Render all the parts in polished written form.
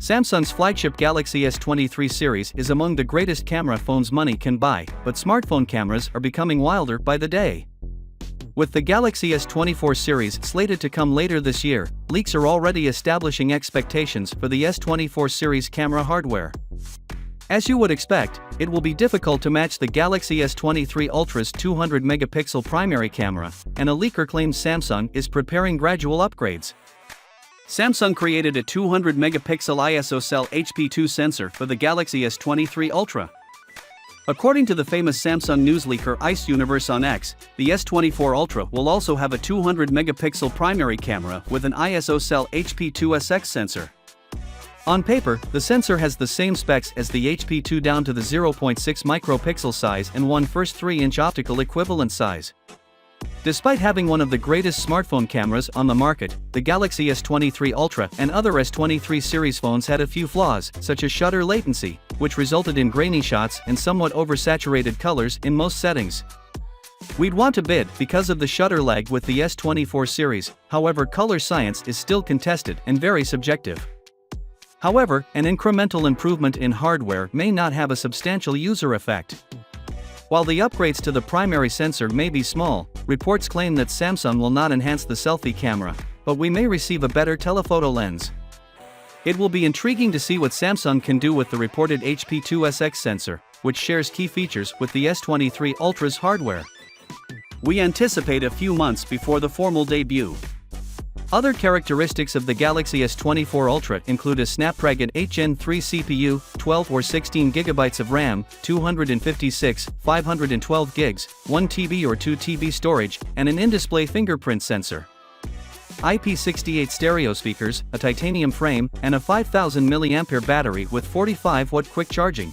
Samsung's flagship Galaxy S23 series is among the greatest camera phones money can buy, but smartphone cameras are becoming wilder by the day. With the Galaxy S24 series slated to come later this year, leaks are already establishing expectations for the S24 series camera hardware. As you would expect, it will be difficult to match the Galaxy S23 Ultra's 200-megapixel primary camera, and a leaker claims Samsung is preparing gradual upgrades. Samsung created a 200-megapixel ISO-cell HP2 sensor for the Galaxy S23 Ultra. According to the famous Samsung news leaker Ice Universe on X, the S24 Ultra will also have a 200-megapixel primary camera with an ISO-cell HP2SX sensor. On paper, the sensor has the same specs as the HP2 down to the 0.6 micropixel size and 1/1 3-inch optical equivalent size. Despite having one of the greatest smartphone cameras on the market, the Galaxy S23 Ultra and other S23 series phones had a few flaws, such as shutter latency, which resulted in grainy shots and somewhat oversaturated colors in most settings. We'd want to bid because of the shutter lag with the S24 series, however color science is still contested and very subjective. However, an incremental improvement in hardware may not have a substantial user effect. While the upgrades to the primary sensor may be small, reports claim that Samsung will not enhance the selfie camera, but we may receive a better telephoto lens. It will be intriguing to see what Samsung can do with the reported HP2SX sensor, which shares key features with the S23 Ultra's hardware. We anticipate a few months before the formal debut. Other characteristics of the Galaxy S24 Ultra include a Snapdragon 8 Gen 3 CPU, 12 or 16 GB of RAM, 256, 512 GB, 1 TB or 2 TB storage, and an in-display fingerprint sensor. IP68 stereo speakers, a titanium frame, and a 5000 mAh battery with 45-watt quick charging.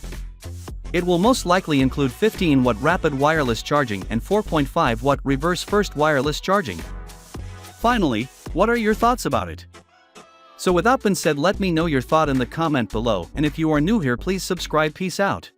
It will most likely include 15-watt rapid wireless charging and 4.5-watt reverse first wireless charging. Finally, what are your thoughts about it? So with that being said, let me know your thought in the comment below, and if you are new here, please subscribe. Peace out.